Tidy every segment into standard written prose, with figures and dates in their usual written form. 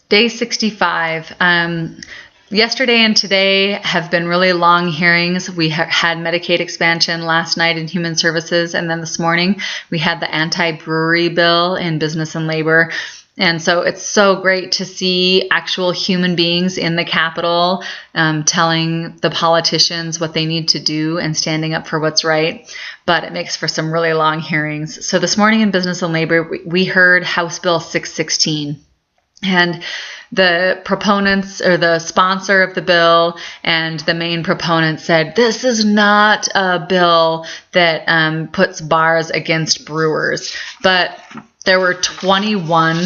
Day 65. Yesterday and today have been really long hearings. We had Medicaid expansion last night in Human Services, and then this morning we had the anti-brewery bill in Business and Labor. And so it's so great to see actual human beings in the Capitol telling the politicians what they need to do and standing up for what's right. But it makes for some really long hearings. So this morning in Business and Labor, we heard House Bill 616. And the proponents, or the sponsor of the bill and the main proponent, said this is not a bill that puts bars against brewers. But there were 21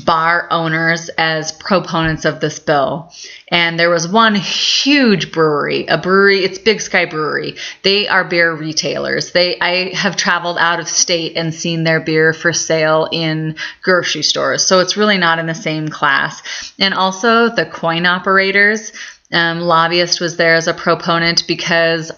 bar owners as proponents of this bill. And there was one huge brewery, it's Big Sky Brewery. They are beer retailers. I have traveled out of state and seen their beer for sale in grocery stores. So it's really not in the same class. And also the coin operators. Lobbyist was there as a proponent because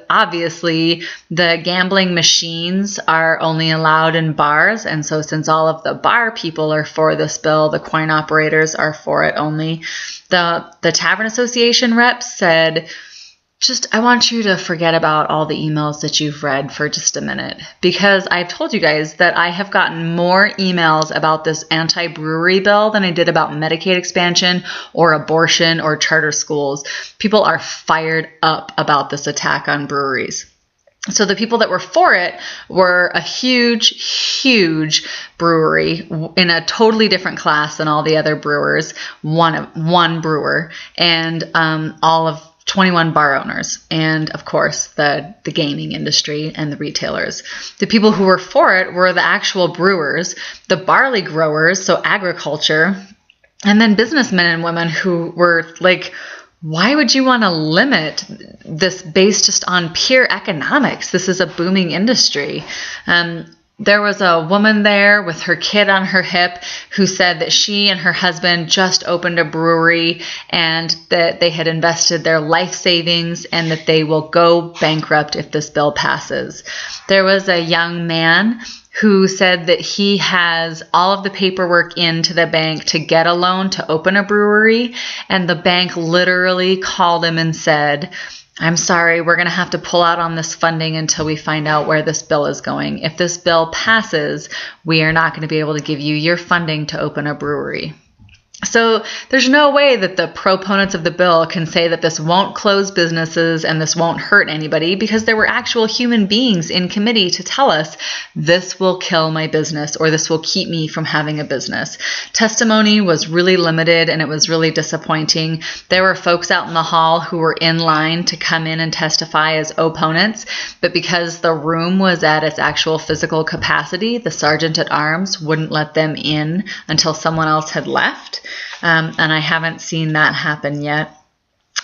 obviously the gambling machines are only allowed in bars. And so since all of the bar people are for this bill, the coin operators are for it only. The Tavern Association reps said, I want you to forget about all the emails that you've read for just a minute, because I've told you guys that I have gotten more emails about this anti-brewery bill than I did about Medicaid expansion or abortion or charter schools. People are fired up about this attack on breweries. So the people that were for it were a huge brewery in a totally different class than all the other brewers, one brewer, and all of 21 bar owners, and of course the gaming industry and the retailers. The people who were for it were the actual brewers, the barley growers, so agriculture, and then businessmen and women who were like, why would you want to limit this based just on pure economics? This is a booming industry. There was a woman there with her kid on her hip who said that she and her husband just opened a brewery and that they had invested their life savings and that they will go bankrupt if this bill passes. There was a young man who said that he has all of the paperwork into the bank to get a loan to open a brewery, and the bank literally called him and said, I'm sorry, we're going to have to pull out on this funding until we find out where this bill is going. If this bill passes, we are not going to be able to give you your funding to open a brewery. So there's no way that the proponents of the bill can say that this won't close businesses and this won't hurt anybody, because there were actual human beings in committee to tell us this will kill my business or this will keep me from having a business. Testimony was really limited and it was really disappointing. There were folks out in the hall who were in line to come in and testify as opponents, but because the room was at its actual physical capacity, the sergeant at arms wouldn't let them in until someone else had left. And I haven't seen that happen yet.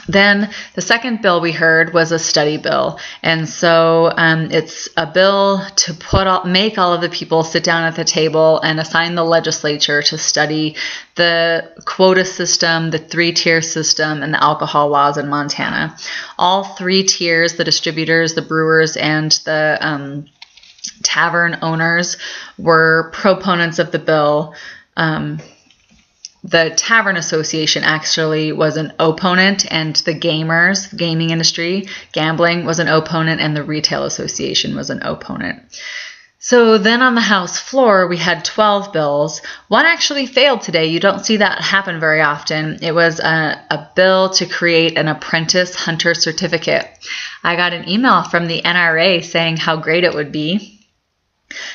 Then the second bill we heard was a study bill. And so it's a bill to make all of the people sit down at the table and assign the legislature to study the quota system, the 3-tier system, and the alcohol laws in Montana. All 3 tiers, the distributors, the brewers, and the tavern owners, were proponents of the bill. The Tavern Association actually was an opponent, and the gaming industry, gambling, was an opponent, and the Retail Association was an opponent. So then on the House floor, we had 12 bills. One actually failed today. You don't see that happen very often. It was a bill to create an apprentice hunter certificate. I got an email from the NRA saying how great it would be.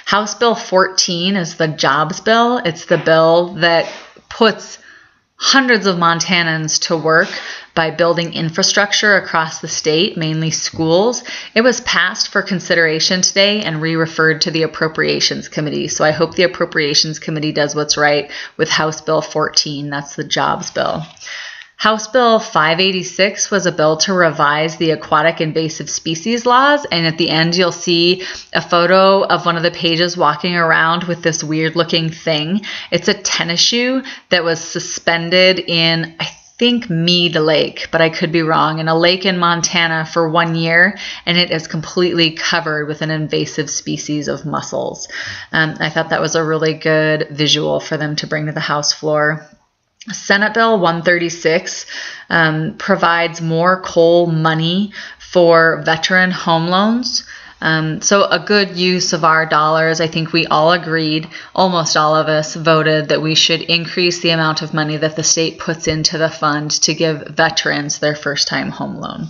House Bill 14 is the jobs bill. It's the bill that puts hundreds of Montanans to work by building infrastructure across the state, mainly schools. It was passed for consideration today and re-referred to the Appropriations Committee. So I hope the Appropriations Committee does what's right with House Bill 14. That's the jobs bill. House Bill 586 was a bill to revise the aquatic invasive species laws, and at the end you'll see a photo of one of the pages walking around with this weird-looking thing. It's a tennis shoe that was suspended in, I think, Mead Lake, but I could be wrong, in a lake in Montana for 1 year, and it is completely covered with an invasive species of mussels. I thought that was a really good visual for them to bring to the House floor. Senate Bill 136 provides more COLE money for veteran home loans. So a good use of our dollars. I think we all agreed, almost all of us voted that we should increase the amount of money that the state puts into the fund to give veterans their first-time home loan.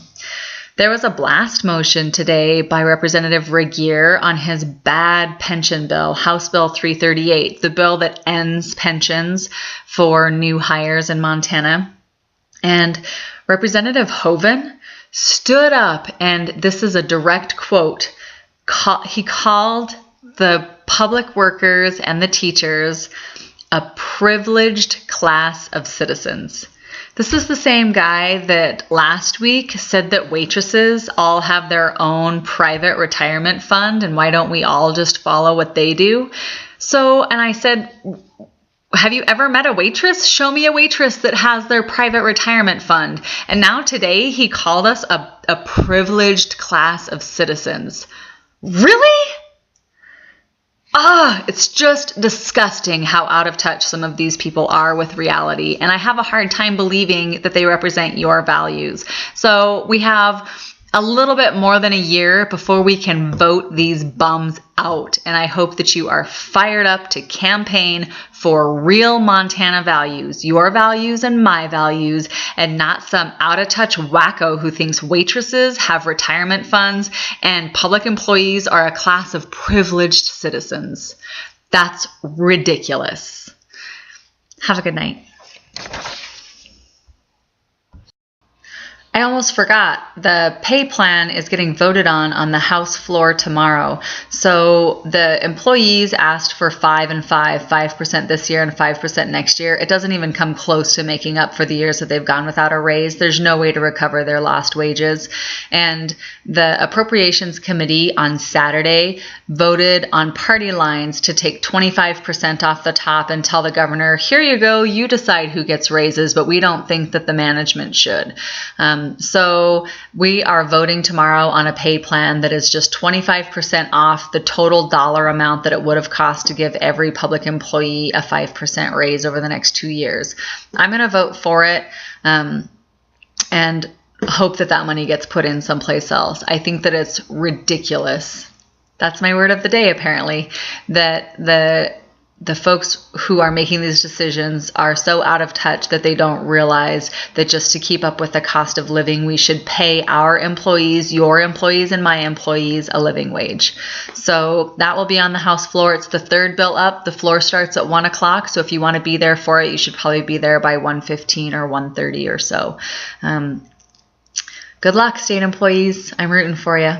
There was a blast motion today by Representative Regier on his bad pension bill, House Bill 338, the bill that ends pensions for new hires in Montana. And Representative Hoeven stood up, and this is a direct quote, he called the public workers and the teachers a privileged class of citizens. This is the same guy that last week said that waitresses all have their own private retirement fund, and why don't we all just follow what they do? And I said, have you ever met a waitress? Show me a waitress that has their private retirement fund. And now today he called us a privileged class of citizens. Really? It's just disgusting how out of touch some of these people are with reality. And I have a hard time believing that they represent your values. So we have a little bit more than a year before we can vote these bums out. And I hope that you are fired up to campaign for real Montana values, your values and my values, and not some out-of-touch wacko who thinks waitresses have retirement funds and public employees are a class of privileged citizens. That's ridiculous. Have a good night. I almost forgot, the pay plan is getting voted on the House floor tomorrow. So the employees asked for 5 and 5% this year and 5% next year. It doesn't even come close to making up for the years that they've gone without a raise. There's no way to recover their lost wages. And the Appropriations Committee on Saturday voted on party lines to take 25% off the top and tell the governor, here you go, you decide who gets raises, but we don't think that the management should. So we are voting tomorrow on a pay plan that is just 25% off the total dollar amount that it would have cost to give every public employee a 5% raise over the next 2 years. I'm going to vote for it and hope that that money gets put in someplace else. I think that it's ridiculous. That's my word of the day, apparently, that the folks who are making these decisions are so out of touch that they don't realize that just to keep up with the cost of living, we should pay our employees, your employees, and my employees a living wage. So that will be on the House floor. It's the third bill up. The floor starts at 1 o'clock. So if you want to be there for it, you should probably be there by 1:15 or 1:30 or so. Good luck, state employees. I'm rooting for you.